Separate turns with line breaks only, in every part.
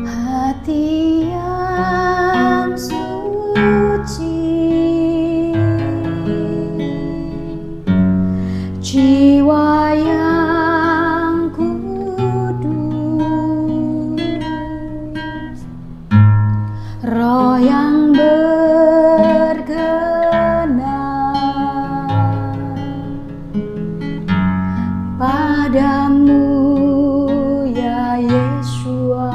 Hati yang suci, jiwa yang kudus, roh yang berkenan padamu ya Yeshua,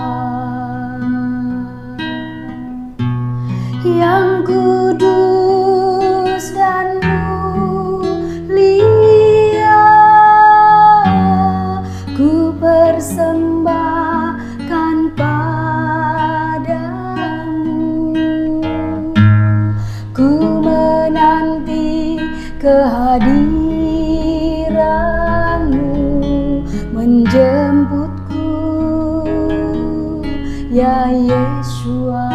yang kudus dan mulia, ku persembahkan padamu. Ku menanti kehadiranmu, menjemputku ya Yeshua.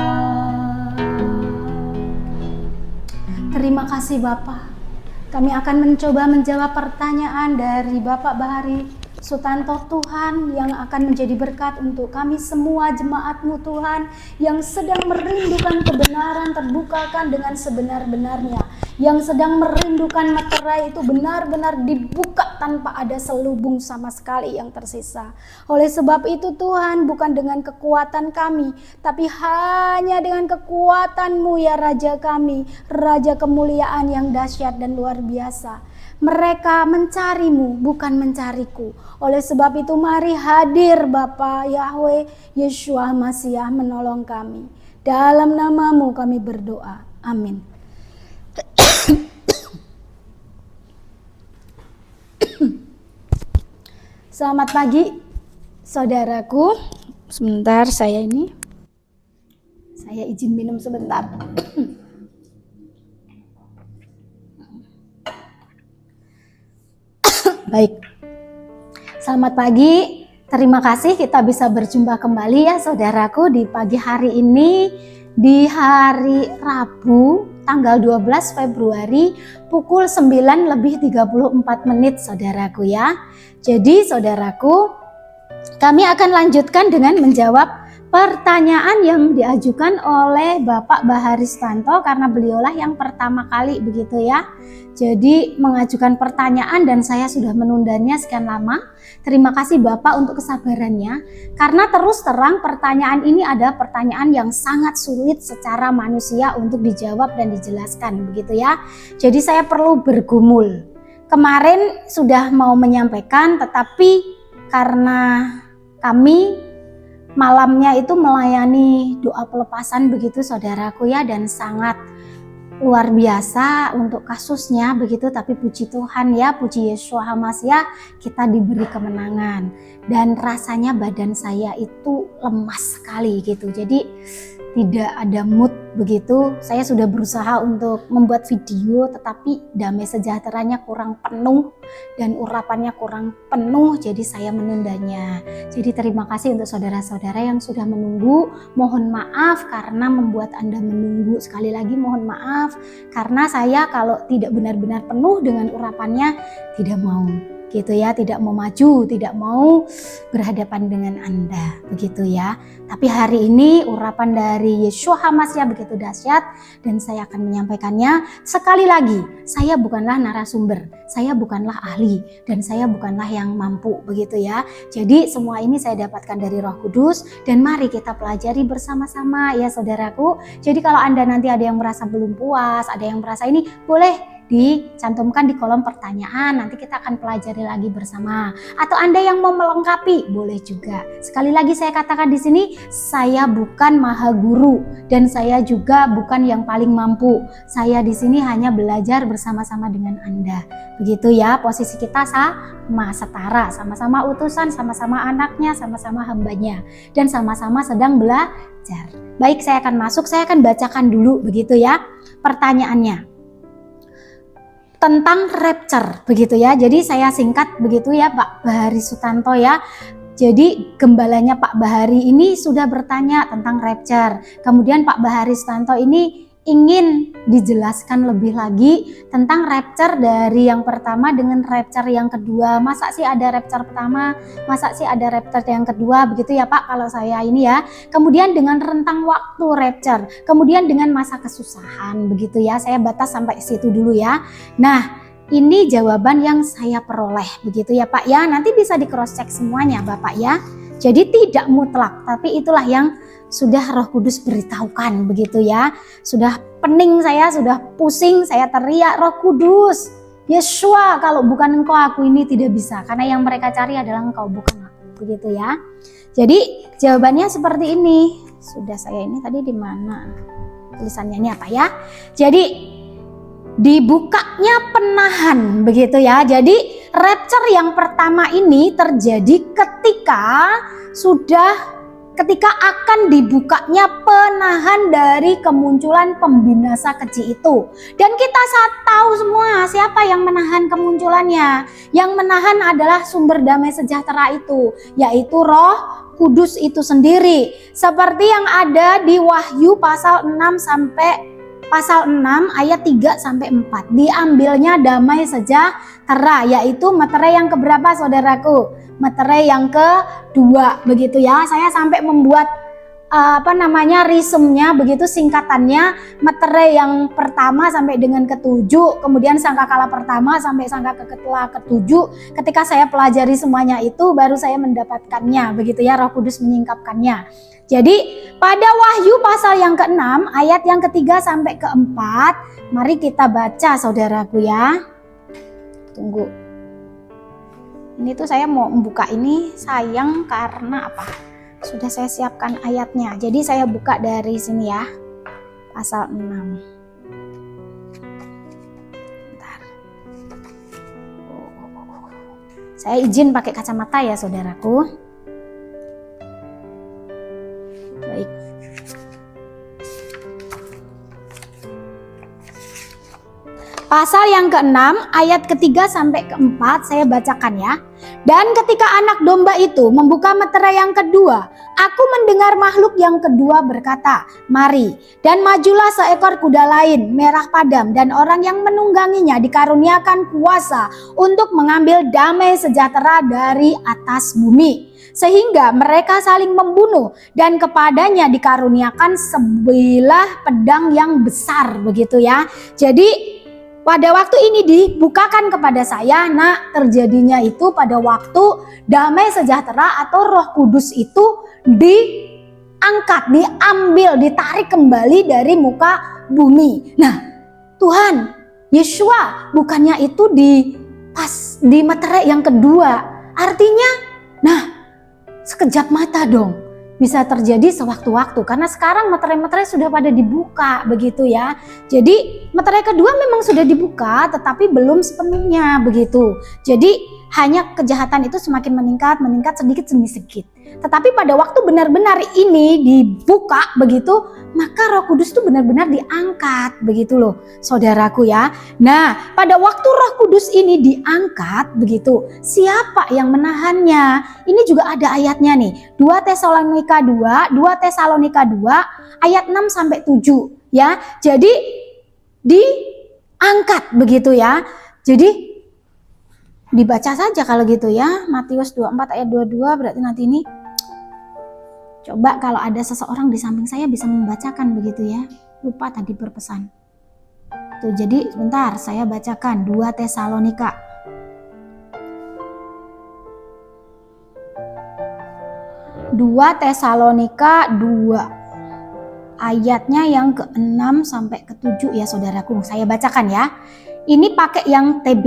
Terima kasih Bapak. Kami akan mencoba menjawab pertanyaan dari Bapak Bahari Sutanto Tuhan, yang akan menjadi berkat untuk kami semua jemaat-Mu Tuhan, yang sedang merindukan kebenaran, terbukakan dengan sebenar-benarnya, yang sedang merindukan materai itu benar-benar dibuka tanpa ada selubung sama sekali yang tersisa. Oleh sebab itu Tuhan, bukan dengan kekuatan kami, tapi hanya dengan kekuatan-Mu ya Raja kami, Raja kemuliaan yang dahsyat dan luar biasa. Mereka mencari-Mu, bukan mencariku. Oleh sebab itu mari hadir Bapa Yahweh Yeshua Masiah menolong kami. Dalam nama-Mu kami berdoa. Amin. Selamat pagi saudaraku. Sebentar saya izin minum sebentar. Baik, selamat pagi. Terima kasih kita bisa berjumpa kembali ya saudaraku di pagi hari ini, di hari Rabu tanggal 12 Februari pukul 9:34 saudaraku ya. Jadi saudaraku, kami akan lanjutkan dengan menjawab pertanyaan yang diajukan oleh Bapak Bahari Sutanto, karena beliaulah yang pertama kali begitu ya. Jadi mengajukan pertanyaan dan saya sudah menundanya sekian lama. Terima kasih Bapak untuk kesabarannya, karena terus terang pertanyaan ini ada pertanyaan yang sangat sulit secara manusia untuk dijawab dan dijelaskan begitu ya. Jadi saya perlu bergumul. Kemarin sudah mau menyampaikan, tetapi karena kami malamnya itu melayani doa pelepasan begitu saudaraku ya, dan sangat luar biasa untuk kasusnya begitu, tapi puji Tuhan ya, puji Yeshua HaMashiach, kita diberi kemenangan dan rasanya badan saya itu lemas sekali gitu, jadi tidak ada mood begitu. Saya sudah berusaha untuk membuat video, tetapi damai sejahteranya kurang penuh dan urapannya kurang penuh, jadi saya menundanya. Jadi terima kasih untuk saudara-saudara yang sudah menunggu. Mohon maaf karena membuat Anda menunggu. Sekali lagi mohon maaf, karena saya kalau tidak benar-benar penuh dengan urapannya tidak mau gitu ya, tidak mau maju, tidak mau berhadapan dengan Anda begitu ya. Tapi hari ini urapan dari Yeshua HaMashiach begitu dahsyat dan saya akan menyampaikannya. Sekali lagi, saya bukanlah narasumber, saya bukanlah ahli, dan saya bukanlah yang mampu begitu ya. Jadi semua ini saya dapatkan dari Roh Kudus, dan mari kita pelajari bersama-sama ya saudaraku. Jadi kalau Anda nanti ada yang merasa belum puas, ada yang merasa ini, boleh dicantumkan di kolom pertanyaan, nanti kita akan pelajari lagi bersama. Atau Anda yang mau melengkapi, boleh juga. Sekali lagi saya katakan di sini, saya bukan maha guru dan saya juga bukan yang paling mampu. Saya di sini hanya belajar bersama-sama dengan Anda. Begitu ya, posisi kita sama, setara, sama-sama utusan, sama-sama anaknya, sama-sama hambanya, dan sama-sama sedang belajar. Baik, saya akan masuk, saya akan bacakan dulu begitu ya pertanyaannya tentang rapture begitu ya. Jadi saya singkat begitu ya Pak Bahari Sutanto ya. Jadi gembalanya Pak Bahari ini sudah bertanya tentang rapture. Kemudian Pak Bahari Sutanto ini ingin dijelaskan lebih lagi tentang rapture dari yang pertama dengan rapture yang kedua. Masa sih ada rapture pertama, masa sih ada rapture yang kedua, begitu ya Pak kalau saya ini ya. Kemudian dengan rentang waktu rapture, kemudian dengan masa kesusahan, begitu ya. Saya batas sampai situ dulu ya. Nah, ini jawaban yang saya peroleh, begitu ya Pak ya. Nanti bisa di cross check semuanya Bapak ya. Jadi tidak mutlak, tapi itulah yang sudah Roh Kudus beritahukan, begitu ya. Sudah pening saya, sudah pusing, saya teriak, Roh Kudus, Yeshua, kalau bukan Engkau aku ini tidak bisa, karena yang mereka cari adalah Engkau, bukan aku, begitu ya. Jadi jawabannya seperti ini. Sudah saya ini tadi di mana tulisannya ini apa ya? Jadi dibukanya penahan, begitu ya. Jadi rapture yang pertama ini terjadi ketika akan dibukanya penahan dari kemunculan pembinasa keji itu. Dan kita tahu semua siapa yang menahan kemunculannya. Yang menahan adalah sumber damai sejahtera itu, yaitu Roh Kudus itu sendiri. Seperti yang ada di Wahyu pasal 6 ayat 3 sampai 4. Diambilnya damai sejahtera, yaitu meterai yang keberapa saudaraku? Meterai yang kedua, begitu ya. Saya sampai membuat risumnya, begitu singkatannya, meterai yang pertama sampai dengan ketujuh, kemudian sangkakala pertama sampai sangkakala ketujuh. Ketika saya pelajari semuanya itu, baru saya mendapatkannya, begitu ya. Roh Kudus menyingkapkannya. Jadi pada Wahyu pasal yang ke-6 ayat yang ketiga sampai ke-4, mari kita baca saudaraku ya. Tunggu. Ini tuh saya mau membuka ini, sayang karena apa? Sudah saya siapkan ayatnya. Jadi saya buka dari sini ya. Pasal 6. Bentar. Saya izin pakai kacamata ya saudaraku. Baik. Pasal yang ke-6 ayat ketiga sampai ke-4 saya bacakan ya. Dan ketika anak domba itu membuka meterai yang kedua, aku mendengar makhluk yang kedua berkata, mari, dan majulah seekor kuda lain, merah padam, dan orang yang menungganginya dikaruniakan kuasa untuk mengambil damai sejahtera dari atas bumi. Sehingga mereka saling membunuh, dan kepadanya dikaruniakan sebilah pedang yang besar, begitu ya. Jadi pada waktu ini dibukakan kepada saya, terjadinya itu pada waktu damai sejahtera atau Roh Kudus itu diangkat, diambil, ditarik kembali dari muka bumi. Nah, Tuhan, Yeshua, bukannya itu di meterai yang kedua. Artinya, sekejap mata dong. Bisa terjadi sewaktu-waktu, karena sekarang meterai-meterai sudah pada dibuka, begitu ya. Jadi meterai kedua memang sudah dibuka, tetapi belum sepenuhnya, begitu. Jadi hanya kejahatan itu semakin meningkat sedikit demi sedikit. Tetapi pada waktu benar-benar ini dibuka, begitu, maka Roh Kudus itu benar-benar diangkat, begitu loh saudaraku ya. Nah, pada waktu Roh Kudus ini diangkat, begitu, siapa yang menahannya? Ini juga ada ayatnya nih, 2 Tesalonika 2 ayat 6 sampai 7 ya. Jadi diangkat, begitu ya. Jadi dibaca saja kalau gitu ya. Matius 24 ayat 22, berarti nanti ini coba kalau ada seseorang di samping saya bisa membacakan, begitu ya. Lupa tadi berpesan. Tuh, jadi sebentar saya bacakan 2 Tesalonika. Tesalonika 2 ayatnya yang ke-6 sampai ke-7 ya saudaraku. Saya bacakan ya. Ini pakai yang TB,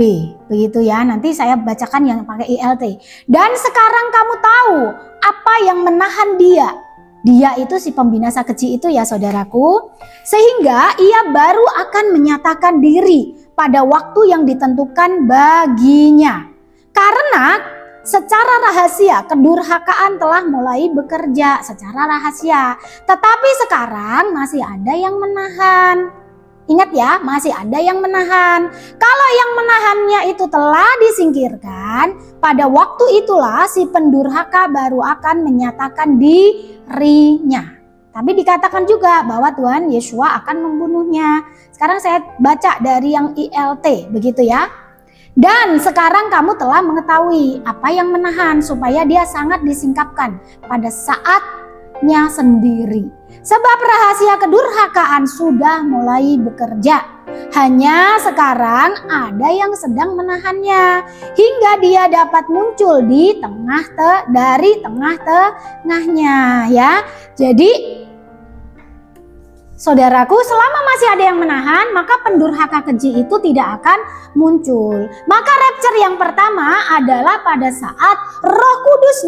begitu ya. Nanti saya bacakan yang pakai ILT. Dan sekarang kamu tahu apa yang menahan dia. Dia itu si pembinasa keji itu ya saudaraku. Sehingga ia baru akan menyatakan diri pada waktu yang ditentukan baginya. Karena secara rahasia kedurhakaan telah mulai bekerja secara rahasia. Tetapi sekarang masih ada yang menahan. Ingat ya, masih ada yang menahan. Kalau yang menahannya itu telah disingkirkan, pada waktu itulah si pendurhaka baru akan menyatakan dirinya. Tapi dikatakan juga bahwa Tuhan Yesus akan membunuhnya. Sekarang saya baca dari yang ILT, begitu ya. Dan sekarang kamu telah mengetahui apa yang menahan supaya dia sangat disingkapkan pada saatnya sendiri. Sebab rahasia kedurhakaan sudah mulai bekerja. Hanya sekarang ada yang sedang menahannya hingga dia dapat muncul di dari tengah-tengahnya ya. Jadi saudaraku, selama masih ada yang menahan, maka pendurhaka keji itu tidak akan muncul. Maka rapture yang pertama adalah pada saat Roh Kudus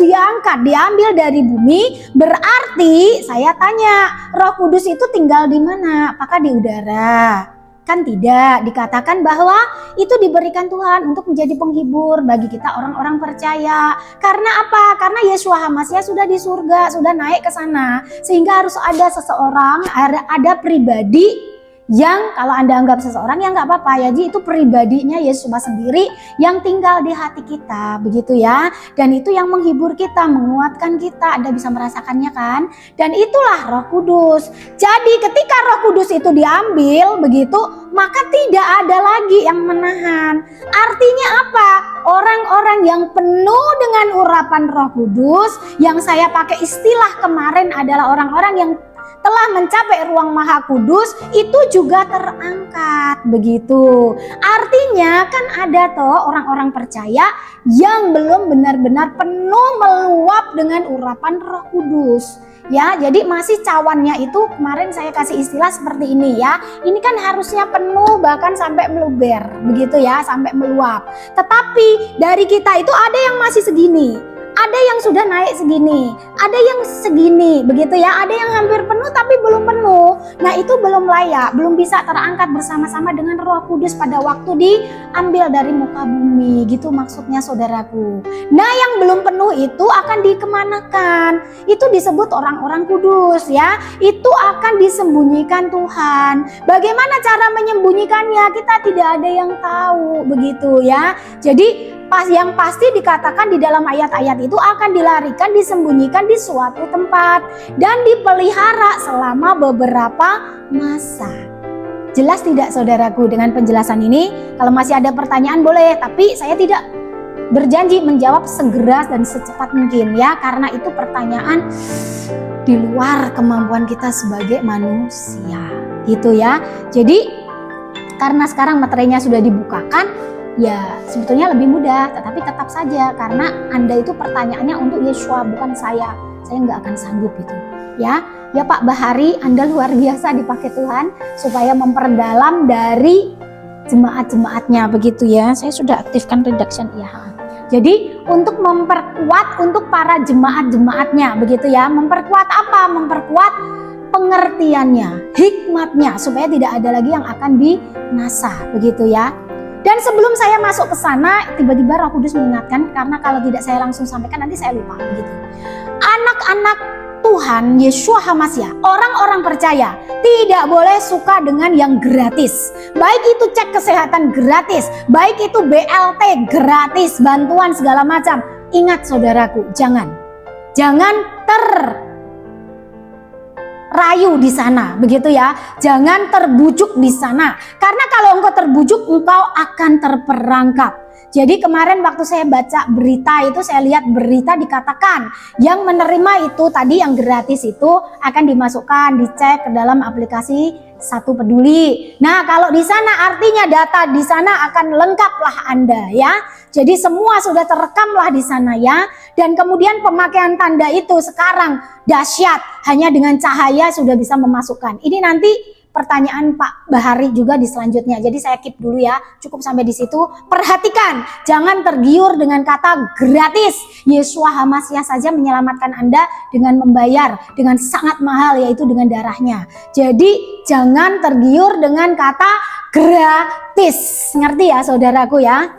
diambil dari bumi. Berarti saya tanya, Roh Kudus itu tinggal di mana? Apakah di udara? Kan tidak, dikatakan bahwa itu diberikan Tuhan untuk menjadi penghibur bagi kita orang-orang percaya. Karena apa? Karena Yeshua HaMashiach sudah di surga, sudah naik ke sana. Sehingga harus ada seseorang, ada pribadi yang kalau Anda anggap seseorang ya nggak apa-apa ya, jadi itu pribadinya Yesus sendiri yang tinggal di hati kita, begitu ya. Dan itu yang menghibur kita, menguatkan kita. Anda bisa merasakannya kan? Dan itulah Roh Kudus. Jadi ketika Roh Kudus itu diambil begitu, maka tidak ada lagi yang menahan. Artinya apa? Orang-orang yang penuh dengan urapan Roh Kudus, yang saya pakai istilah kemarin adalah orang-orang yang telah mencapai ruang Maha Kudus, itu juga terangkat, begitu. Artinya kan ada toh orang-orang percaya yang belum benar-benar penuh meluap dengan urapan Roh Kudus. Ya, jadi masih cawannya itu kemarin saya kasih istilah seperti ini ya. Ini kan harusnya penuh bahkan sampai meluber, begitu ya, sampai meluap. Tetapi dari kita itu ada yang masih segini. Ada yang sudah naik segini, ada yang segini, begitu ya. Ada yang hampir penuh tapi belum penuh. Nah itu belum layak, belum bisa terangkat bersama-sama dengan Roh Kudus pada waktu diambil dari muka bumi, gitu maksudnya saudaraku. Nah yang belum penuh itu akan dikemanakan? Itu disebut orang-orang kudus ya. Itu akan disembunyikan Tuhan. Bagaimana cara menyembunyikannya? Kita tidak ada yang tahu, begitu ya. Jadi yang pasti dikatakan di dalam ayat-ayat itu akan dilarikan, disembunyikan di suatu tempat dan dipelihara selama beberapa masa. Jelas tidak saudaraku dengan penjelasan ini? Kalau masih ada pertanyaan boleh, tapi saya tidak berjanji menjawab segera dan secepat mungkin ya, karena itu pertanyaan di luar kemampuan kita sebagai manusia gitu ya. Jadi karena sekarang materinya sudah dibukakan, ya sebetulnya lebih mudah, tetapi tetap saja karena Anda itu pertanyaannya untuk Yeshua, bukan saya nggak akan sanggup itu ya. Ya Pak Bahari, Anda luar biasa dipakai Tuhan supaya memperdalam dari jemaat-jemaatnya, begitu ya. Saya sudah aktifkan redaction ya. Jadi untuk memperkuat untuk para jemaat-jemaatnya, begitu ya. Memperkuat apa? Memperkuat pengertiannya, hikmatnya, supaya tidak ada lagi yang akan binasa, begitu ya. Dan sebelum saya masuk ke sana, tiba-tiba Roh Kudus mengingatkan, karena kalau tidak saya langsung sampaikan nanti saya lupa, begitu. Anak-anak Tuhan Yeshua HaMashiach, orang-orang percaya, tidak boleh suka dengan yang gratis. Baik itu cek kesehatan gratis, baik itu BLT gratis, bantuan segala macam. Ingat saudaraku, jangan rayu di sana, begitu ya. Jangan terbujuk di sana. Karena kalau engkau terbujuk, engkau akan terperangkap. Jadi kemarin waktu saya baca berita itu, saya lihat berita dikatakan yang menerima itu tadi yang gratis itu akan dimasukkan, dicek ke dalam aplikasi Satu Peduli. Nah, kalau di sana artinya data di sana akan lengkaplah Anda ya. Jadi semua sudah terekamlah di sana ya. Dan kemudian pemakaian tanda itu sekarang dahsyat, hanya dengan cahaya sudah bisa memasukkan. Ini nanti pertanyaan Pak Bahari juga di selanjutnya. Jadi saya keep dulu ya, cukup sampai di situ. Perhatikan, jangan tergiur dengan kata gratis. Yeshua HaMashiach saja menyelamatkan Anda dengan membayar dengan sangat mahal, yaitu dengan darahnya. Jadi jangan tergiur dengan kata gratis. Ngerti ya saudaraku ya?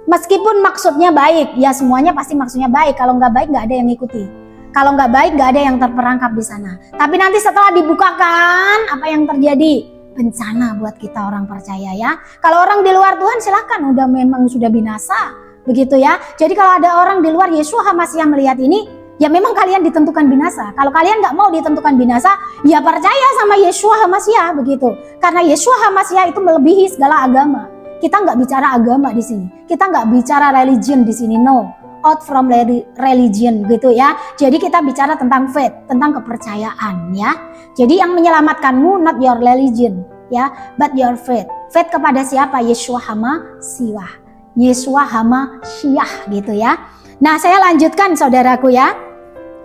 Meskipun maksudnya baik, ya semuanya pasti maksudnya baik. Kalau nggak baik nggak ada yang ngikuti. Kalau nggak baik nggak ada yang terperangkap di sana. Tapi nanti setelah dibukakan, apa yang terjadi? Bencana buat kita orang percaya ya. Kalau orang di luar Tuhan silahkan, udah memang sudah binasa, begitu ya. Jadi kalau ada orang di luar Yeshua HaMashiach melihat ini, ya memang kalian ditentukan binasa. Kalau kalian nggak mau ditentukan binasa, ya percaya sama Yeshua HaMashiach begitu. Karena Yeshua HaMashiach itu melebihi segala agama. Kita nggak bicara agama di sini. Kita nggak bicara religion di sini, no. Out from religion gitu ya. Jadi kita bicara tentang faith, tentang kepercayaan ya. Jadi yang menyelamatkanmu not your religion ya, but your faith. Faith kepada siapa? Yeshua HaMashiach. Yeshua HaMashiach gitu ya. Nah, saya lanjutkan saudaraku ya.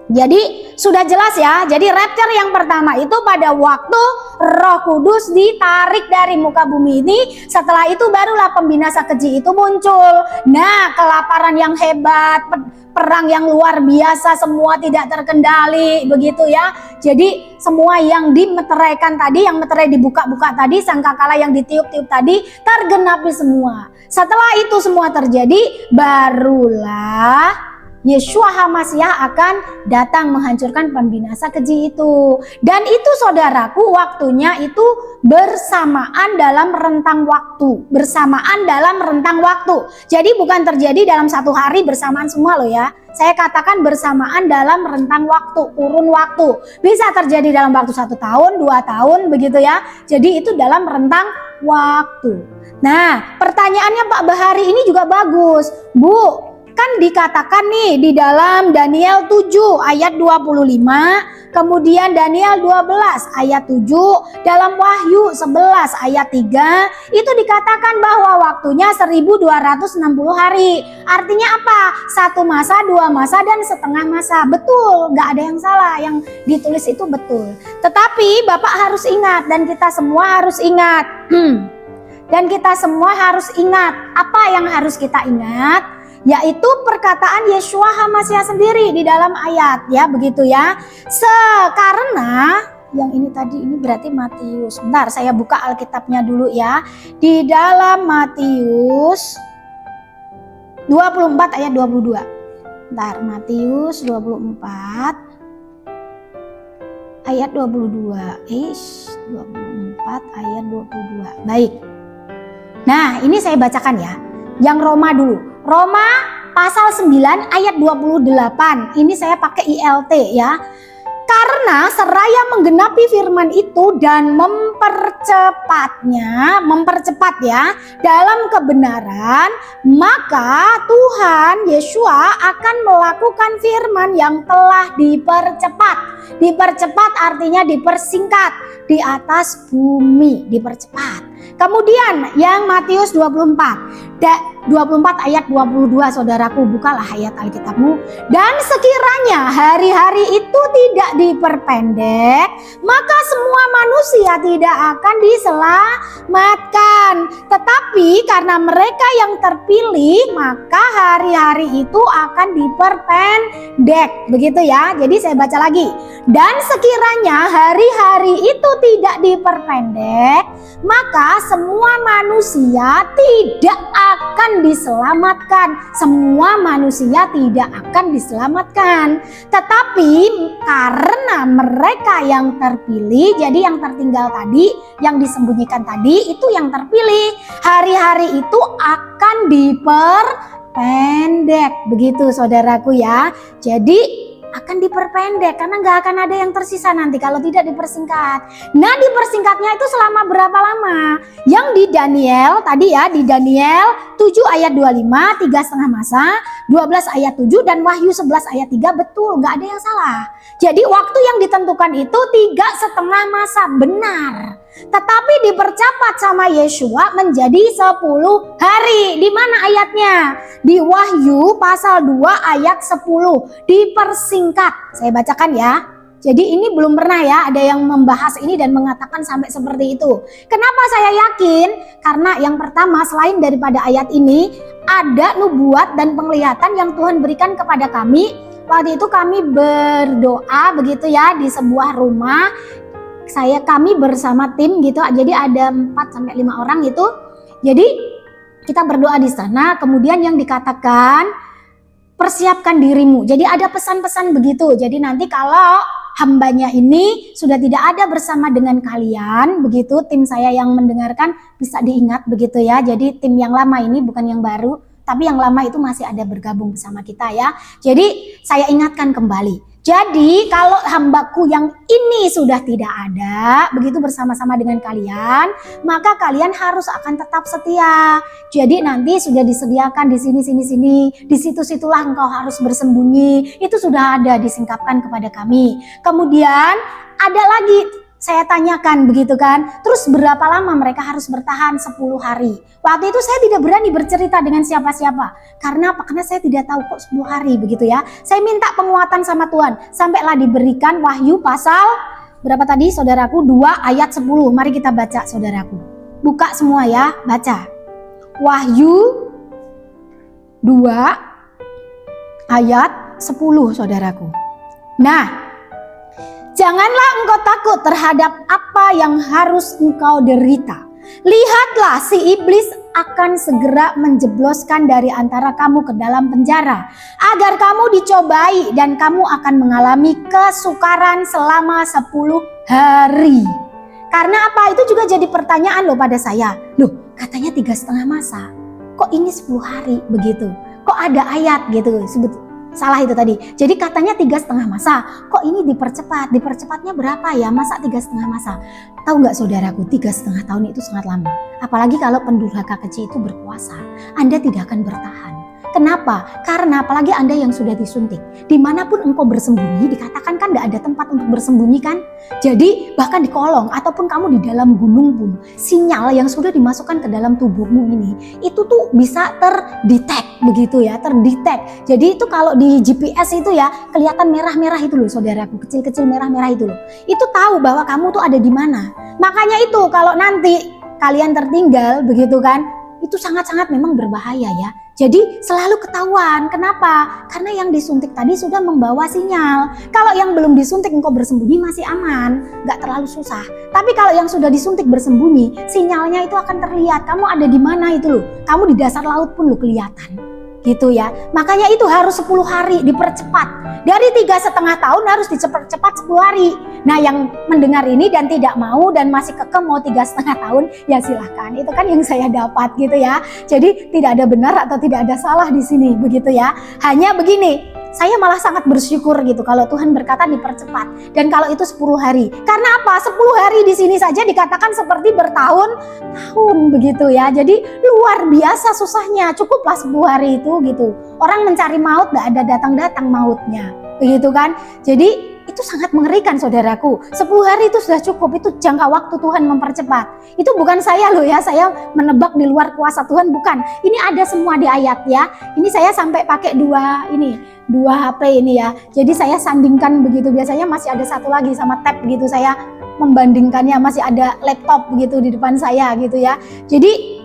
Jadi sudah jelas ya. Jadi rapture yang pertama itu pada waktu Roh Kudus ditarik dari muka bumi ini. Setelah itu barulah pembinasa keji itu muncul. Nah, kelaparan yang hebat, perang yang luar biasa, semua tidak terkendali begitu ya. Jadi semua yang dimeteraikan tadi, yang meterai dibuka-buka tadi, sangkakala yang ditiup-tiup tadi tergenapi semua. Setelah itu semua terjadi, barulah Yeshua HaMashiach akan datang menghancurkan pembinasa keji itu. Dan itu saudaraku, waktunya itu bersamaan dalam rentang waktu. Bersamaan dalam rentang waktu. Jadi bukan terjadi dalam satu hari bersamaan semua loh ya. Saya katakan bersamaan dalam rentang waktu, kurun waktu. Bisa terjadi dalam waktu 1 tahun, 2 tahun begitu ya. Jadi itu dalam rentang waktu. Nah, pertanyaannya Pak Bahari ini juga bagus. Bu, kan dikatakan nih di dalam Daniel 7 ayat 25, kemudian Daniel 12 ayat 7, dalam Wahyu 11 ayat 3, itu dikatakan bahwa waktunya 1260 hari. Artinya apa? 1 masa, 2 masa, dan setengah masa. Betul, nggak ada yang salah, yang ditulis itu betul. Tetapi Bapak harus ingat, dan kita semua harus ingat. Dan kita semua harus ingat, apa yang harus kita ingat? Yaitu perkataan Yeshua HaMashiach sendiri di dalam ayat ya, begitu ya. Karena yang ini tadi ini berarti Matius. Bentar, saya buka Alkitabnya dulu ya. Di dalam Matius 24 ayat 22. Bentar, Matius 24 ayat 22. 24 ayat 22. Baik. Nah, ini saya bacakan ya. Yang Roma dulu. Roma pasal 9 ayat 28. Ini saya pakai ILT ya. Karena seraya menggenapi firman itu dan mempercepat ya dalam kebenaran, maka Tuhan Yeshua akan melakukan firman yang telah dipercepat. Dipercepat artinya dipersingkat di atas bumi, dipercepat. Kemudian yang Matius 24 ayat 22, saudaraku, bukalah ayat Alkitabmu. Dan sekiranya hari-hari itu tidak diperpendek, maka semua manusia tidak akan diselamatkan. Tetapi karena mereka yang terpilih, maka hari-hari itu akan diperpendek. Begitu ya. Jadi saya baca lagi. Dan sekiranya hari-hari itu tidak diperpendek, maka semua manusia tidak akan diselamatkan. Semua manusia tidak akan diselamatkan. Tetapi karena mereka yang terpilih, jadi yang tertinggal tadi, yang disembunyikan tadi, itu yang terpilih, hari-hari itu akan diperpendek. Begitu saudaraku ya. Jadi akan diperpendek karena nggak akan ada yang tersisa nanti kalau tidak dipersingkat. Nah, dipersingkatnya itu selama berapa lama? Yang di Daniel tadi ya, di Daniel 7 ayat 25, 3,5 masa, 12 ayat 7, dan Wahyu 11 ayat 3, betul, nggak ada yang salah. Jadi waktu yang ditentukan itu 3,5 masa, benar. Tetapi dipercepat sama Yeshua menjadi 10 hari. Di mana ayatnya? Di Wahyu pasal 2 ayat 10. Dipersingkat. Saya bacakan ya. Jadi ini belum pernah ya ada yang membahas ini dan mengatakan sampai seperti itu. Kenapa saya yakin? Karena yang pertama, selain daripada ayat ini, ada nubuat dan penglihatan yang Tuhan berikan kepada kami. Waktu itu kami berdoa begitu ya di sebuah rumah. Kami bersama tim gitu, jadi ada 4-5 orang itu. Jadi kita berdoa di sana, kemudian yang dikatakan persiapkan dirimu. Jadi ada pesan-pesan begitu. Jadi nanti kalau hambanya ini sudah tidak ada bersama dengan kalian, begitu tim saya yang mendengarkan bisa diingat begitu ya. Jadi tim yang lama ini bukan yang baru, Tapi yang lama itu masih ada bergabung bersama kita ya. Jadi saya ingatkan kembali. Jadi kalau hambaku yang ini sudah tidak ada, begitu bersama-sama dengan kalian, maka kalian harus akan tetap setia. Jadi nanti sudah disediakan di sini, di situ-situlah engkau harus bersembunyi. Itu sudah ada disingkapkan kepada kami. Kemudian ada lagi saya tanyakan begitu kan, terus berapa lama mereka harus bertahan? 10 hari. Waktu itu saya tidak berani bercerita dengan siapa-siapa. Karena apa? Karena saya tidak tahu kok 10 hari begitu ya. Saya minta penguatan sama Tuhan. Sampailah diberikan Wahyu pasal berapa tadi saudaraku? 2 ayat 10. Mari kita baca saudaraku. Buka semua ya, baca. Wahyu 2 ayat 10 saudaraku. Nah, janganlah engkau takut terhadap apa yang harus engkau derita. Lihatlah, si iblis akan segera menjebloskan dari antara kamu ke dalam penjara, agar kamu dicobai dan kamu akan mengalami kesukaran selama 10 hari. Karena apa? Itu juga jadi pertanyaan loh pada saya. Loh, katanya 3,5 masa. Kok ini 10 hari begitu? Kok ada ayat gitu? Salah itu tadi. Jadi katanya 3,5 masa. Kok ini dipercepat? Dipercepatnya berapa ya? Masa 3,5 masa? Tahu nggak saudaraku, 3,5 tahun itu sangat lama. Apalagi kalau pendurhaka keji itu berkuasa. Anda tidak akan bertahan. Kenapa? Karena apalagi Anda yang sudah disuntik. Dimanapun engkau bersembunyi, dikatakan kan tidak ada tempat untuk bersembunyi kan? Jadi bahkan di kolong ataupun kamu di dalam gunung pun, sinyal yang sudah dimasukkan ke dalam tubuhmu ini, itu tuh bisa terdetek begitu ya, terdetek. Jadi itu kalau di GPS itu ya, kelihatan merah-merah itu loh saudaraku, kecil-kecil merah-merah itu loh. Itu tahu bahwa kamu tuh ada di mana. Makanya itu kalau nanti kalian tertinggal begitu kan, itu sangat-sangat memang berbahaya ya. Jadi selalu ketahuan. Kenapa? Karena yang disuntik tadi sudah membawa sinyal. Kalau yang belum disuntik engkau bersembunyi masih aman, nggak terlalu susah. Tapi kalau yang sudah disuntik bersembunyi, sinyalnya itu akan terlihat. Kamu ada di mana itu loh. Kamu di dasar laut pun lo kelihatan. Gitu ya. Makanya itu harus 10 hari dipercepat. Dari 3,5 tahun harus dicepat-cepat 10 hari. Nah yang mendengar ini dan tidak mau dan masih kekeh mau 3,5 tahun, ya silahkan. Itu kan yang saya dapat gitu ya. Jadi tidak ada benar atau tidak ada salah di sini begitu ya. Hanya begini, saya malah sangat bersyukur gitu kalau Tuhan berkata dipercepat. Dan kalau itu 10 hari. Karena apa? 10 hari di sini saja dikatakan seperti bertahun-tahun begitu ya. Jadi luar biasa susahnya. Cukuplah 10 hari itu gitu. Orang mencari maut gak ada datang-datang mautnya. Begitu kan? Jadi itu sangat mengerikan saudaraku. 10 hari itu sudah cukup, itu jangka waktu Tuhan mempercepat. Itu bukan saya loh ya, saya menebak di luar kuasa Tuhan, bukan. Ini ada semua di ayat ya. Ini saya sampai pakai dua HP ini ya. Jadi saya sandingkan begitu, biasanya masih ada satu lagi sama tab gitu, saya membandingkannya, masih ada laptop begitu di depan saya gitu ya. Jadi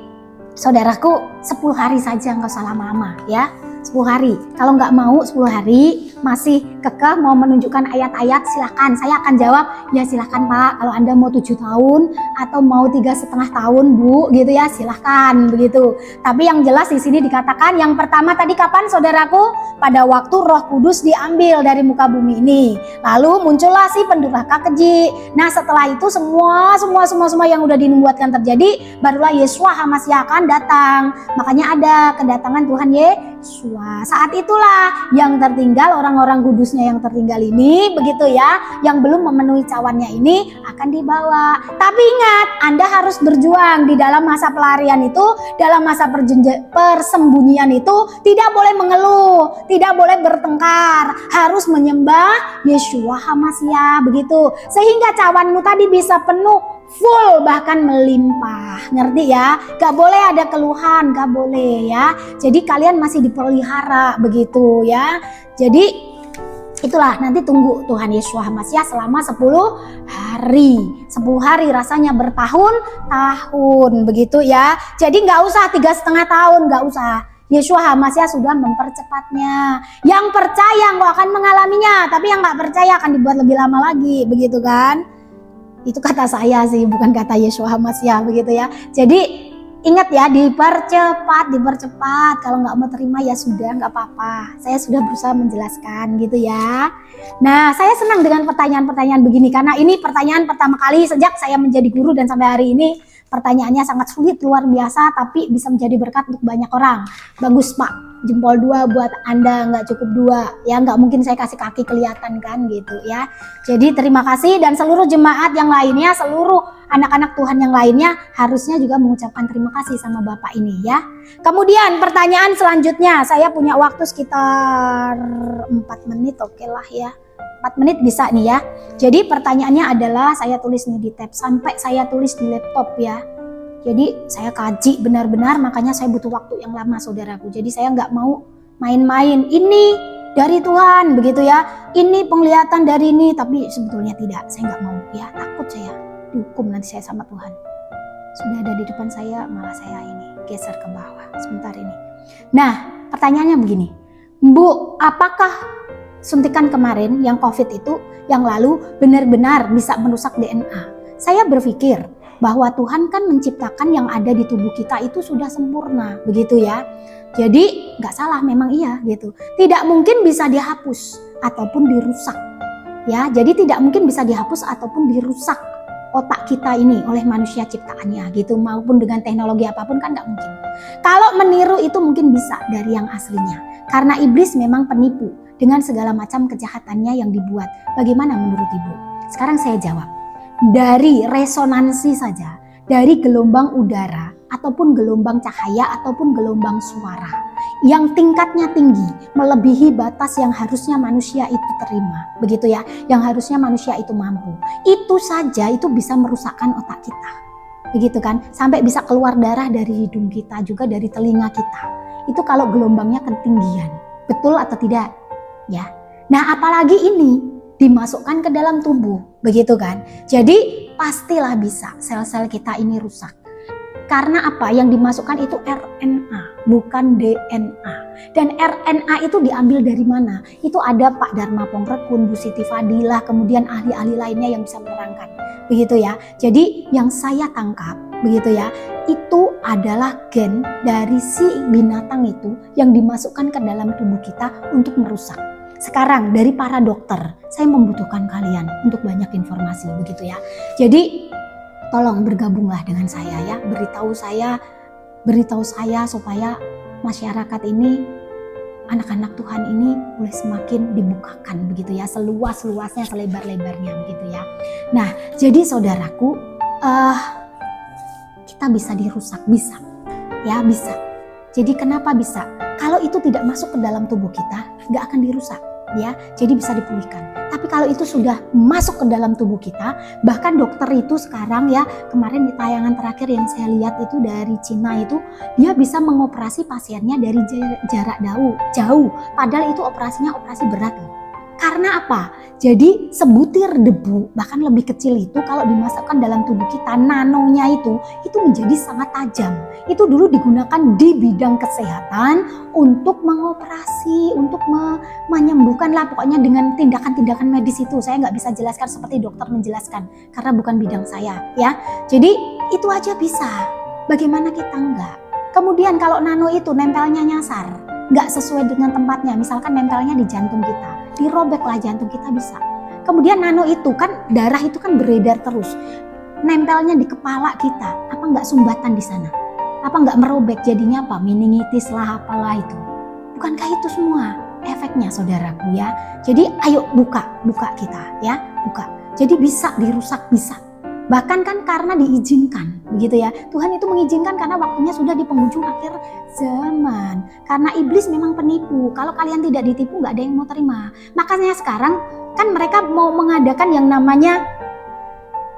saudaraku 10 hari saja, nggak usah lama-lama ya. 10 hari. Kalau nggak mau 10 hari, masih kekeh mau menunjukkan ayat-ayat, silahkan. Saya akan jawab, ya silahkan Pak. Kalau Anda mau 7 tahun atau mau 3,5 tahun Bu, gitu ya, silahkan begitu. Tapi yang jelas di sini dikatakan yang pertama tadi kapan saudaraku? Pada waktu Roh Kudus diambil dari muka bumi ini. Lalu muncullah si pendurhaka keji. Nah setelah itu semua yang udah dinubuatkan terjadi, barulah Yeshua HaMashiach akan datang. Makanya ada kedatangan Tuhan Yesus. Saat itulah yang tertinggal, orang-orang kudusnya yang tertinggal ini begitu ya, yang belum memenuhi cawannya ini akan dibawa. Tapi ingat, Anda harus berjuang di dalam masa pelarian itu, dalam masa persembunyian itu, tidak boleh mengeluh, tidak boleh bertengkar, harus menyembah Yeshua HaMashiach begitu, sehingga cawanmu tadi bisa penuh, full, bahkan melimpah. Ngerti ya? Gak boleh ada keluhan, gak boleh ya. Jadi kalian masih dipelihara begitu ya. Jadi itulah, nanti tunggu Tuhan Yeshua HaMashiach selama 10 hari. 10 hari rasanya bertahun-tahun begitu ya. Jadi gak usah 3,5 tahun, gak usah. Yeshua HaMashiach sudah mempercepatnya. Yang percaya kok akan mengalaminya, tapi yang gak percaya akan dibuat lebih lama lagi, begitu kan? Itu kata saya sih, bukan kata Yeshua HaMashiach begitu ya. Jadi ingat ya, dipercepat. Kalau nggak mau terima ya sudah, nggak apa-apa. Saya sudah berusaha menjelaskan gitu ya. Nah, saya senang dengan pertanyaan-pertanyaan begini karena ini pertanyaan pertama kali sejak saya menjadi guru dan sampai hari ini Pertanyaannya sangat sulit, luar biasa, tapi bisa menjadi berkat untuk banyak orang. Bagus Pak. Jempol 2 buat Anda, nggak cukup 2 ya, nggak mungkin saya kasih kaki kelihatan kan gitu ya. Jadi terima kasih, dan seluruh jemaat yang lainnya, seluruh anak-anak Tuhan yang lainnya harusnya juga mengucapkan terima kasih sama Bapak ini ya. Kemudian pertanyaan selanjutnya, saya punya waktu sekitar 4 menit, oke lah ya. 4 menit bisa nih ya. Jadi pertanyaannya adalah, saya tulis nih di tab, sampai saya tulis di laptop ya. Jadi saya kaji benar-benar, makanya saya butuh waktu yang lama saudaraku. Jadi saya nggak mau main-main, ini dari Tuhan begitu ya, ini penglihatan dari ini, tapi sebetulnya tidak, saya nggak mau ya, takut saya dihukum nanti saya sama Tuhan. Sudah ada di depan saya, malah saya ini geser ke bawah sebentar ini. Nah pertanyaannya begini, Bu, apakah suntikan kemarin yang COVID itu yang lalu benar-benar bisa merusak DNA? Saya berpikir bahwa Tuhan kan menciptakan yang ada di tubuh kita itu sudah sempurna, begitu ya. Jadi nggak salah, memang iya gitu. Tidak mungkin bisa dihapus ataupun dirusak, ya. Jadi tidak mungkin bisa dihapus ataupun dirusak otak kita ini oleh manusia ciptaannya gitu, maupun dengan teknologi apapun kan nggak mungkin. Kalau meniru itu mungkin bisa dari yang aslinya, karena iblis memang penipu dengan segala macam kejahatannya yang dibuat. Bagaimana menurut Ibu? Sekarang saya jawab. Dari resonansi saja, dari gelombang udara ataupun gelombang cahaya ataupun gelombang suara yang tingkatnya tinggi melebihi batas yang harusnya manusia itu terima, begitu ya, yang harusnya manusia itu mampu, itu saja itu bisa merusakkan otak kita, begitu kan, sampai bisa keluar darah dari hidung kita, juga dari telinga kita. Itu kalau gelombangnya ketinggian, betul atau tidak ya. Nah apalagi ini dimasukkan ke dalam tubuh, begitu kan. Jadi pastilah bisa sel-sel kita ini rusak. Karena apa? Yang dimasukkan itu RNA, bukan DNA. Dan RNA itu diambil dari mana? Itu ada Pak Dharma Pongrekun, Bu Siti Fadilah, kemudian ahli-ahli lainnya yang bisa menerangkan. Begitu ya. Jadi yang saya tangkap, begitu ya, itu adalah gen dari si binatang itu yang dimasukkan ke dalam tubuh kita untuk merusak. Sekarang dari para dokter, saya membutuhkan kalian untuk banyak informasi, begitu ya. Jadi tolong bergabunglah dengan saya ya, beritahu saya supaya masyarakat ini, anak-anak Tuhan ini boleh semakin dibukakan, begitu ya, seluas-luasnya, selebar-lebarnya, begitu ya. Nah, jadi saudaraku, kita bisa dirusak, bisa, ya bisa. Jadi kenapa bisa? Kalau itu tidak masuk ke dalam tubuh kita, nggak akan dirusak. Ya, jadi bisa dipulihkan. Tapi kalau itu sudah masuk ke dalam tubuh kita, bahkan dokter itu sekarang ya, kemarin di tayangan terakhir yang saya lihat itu dari Cina itu, dia bisa mengoperasi pasiennya dari jarak jauh, padahal itu operasinya operasi berat loh. Karena apa? Jadi sebutir debu, bahkan lebih kecil itu kalau dimasukkan dalam tubuh kita, nanonya itu menjadi sangat tajam. Itu dulu digunakan di bidang kesehatan untuk mengoperasi, untuk menyembuhkan lah pokoknya dengan tindakan-tindakan medis itu. Saya nggak bisa jelaskan seperti dokter menjelaskan karena bukan bidang saya ya. Jadi itu aja bisa. Bagaimana kita enggak? Kemudian kalau nano itu nempelnya nyasar, nggak sesuai dengan tempatnya, misalkan nempelnya di jantung kita, dirobeklah jantung kita bisa. Kemudian nano itu kan, darah itu kan beredar terus, nempelnya di kepala kita, apa nggak sumbatan di sana? Apa nggak merobek, jadinya apa? Meningitis lah, apalah itu. Bukankah itu semua efeknya saudaraku ya? Jadi ayo buka kita ya, buka. Jadi bisa dirusak, bisa. Bahkan kan karena diizinkan, begitu ya. Tuhan itu mengizinkan karena waktunya sudah di penghujung akhir zaman. Karena iblis memang penipu. Kalau kalian tidak ditipu, nggak ada yang mau terima. Makanya sekarang kan mereka mau mengadakan yang namanya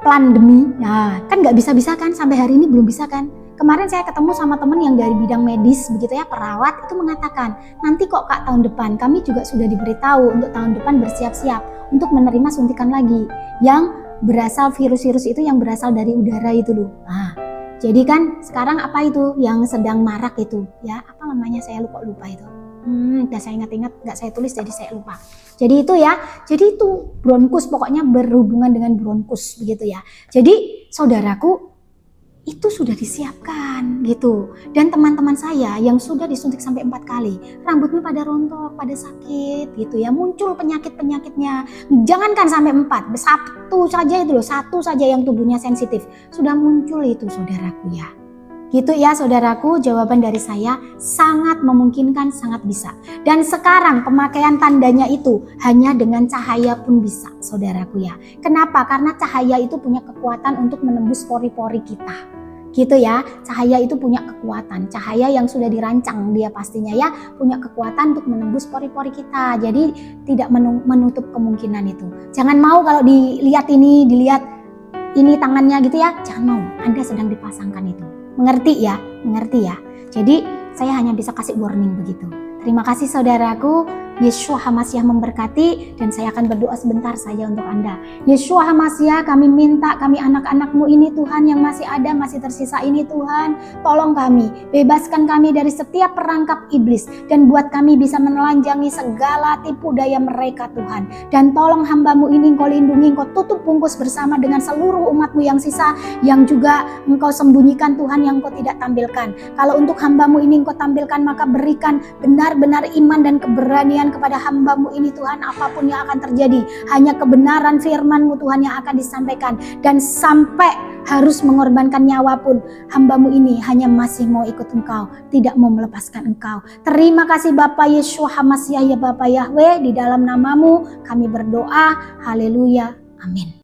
pandemi. Nah, kan nggak bisa-bisa kan, sampai hari ini belum bisa kan. Kemarin saya ketemu sama teman yang dari bidang medis, begitu ya, perawat, itu mengatakan, nanti kok Kak tahun depan, kami juga sudah diberitahu untuk tahun depan bersiap-siap untuk menerima suntikan lagi yang berasal virus-virus itu yang berasal dari udara itu loh. Nah, jadi kan sekarang apa itu yang sedang marak itu ya, apa namanya, saya lupa itu. Udah saya ingat-ingat, nggak saya tulis jadi saya lupa. Jadi itu ya, jadi itu bronkus, pokoknya berhubungan dengan bronkus begitu ya. Jadi saudaraku, itu sudah disiapkan gitu. Dan teman-teman saya yang sudah disuntik sampai 4 kali, rambutnya pada rontok, pada sakit gitu ya, muncul penyakit-penyakitnya. Jangankan sampai 4, satu saja itu loh, satu saja yang tubuhnya sensitif sudah muncul itu saudaraku ya. Gitu ya saudaraku, jawaban dari saya sangat memungkinkan, sangat bisa. Dan sekarang pemakaian tandanya itu hanya dengan cahaya pun bisa saudaraku ya. Kenapa? Karena cahaya itu punya kekuatan untuk menembus pori-pori kita. Gitu ya, cahaya itu punya kekuatan, cahaya yang sudah dirancang dia pastinya ya, punya kekuatan untuk menembus pori-pori kita. Jadi tidak menutup kemungkinan itu. Jangan mau kalau dilihat ini tangannya gitu ya, jangan mau, Anda sedang dipasangkan itu. Mengerti ya? Mengerti ya? Jadi saya hanya bisa kasih warning begitu. Terima kasih saudaraku, Yeshua HaMashiach memberkati, dan saya akan berdoa sebentar saja untuk Anda. Yeshua HaMashiach, kami minta, kami anak-anak-Mu ini Tuhan yang masih ada, masih tersisa ini Tuhan, tolong kami, bebaskan kami dari setiap perangkap iblis, dan buat kami bisa menelanjangi segala tipu daya mereka Tuhan. Dan tolong hamba-Mu ini Engkau lindungi, Engkau tutup bungkus bersama dengan seluruh umat-Mu yang sisa, yang juga Engkau sembunyikan Tuhan, yang Engkau tidak tampilkan. Kalau untuk hamba-Mu ini Engkau tampilkan, maka berikan benar-benar iman dan keberanian kepada hamba-Mu ini Tuhan, apapun yang akan terjadi, hanya kebenaran firman-Mu Tuhan yang akan disampaikan, dan sampai harus mengorbankan nyawa pun hamba-Mu ini hanya masih mau ikut Engkau, tidak mau melepaskan Engkau. Terima kasih Bapa Yeshua HaMashiach ya Bapa Yahweh, di dalam nama-Mu kami berdoa, haleluya, amin.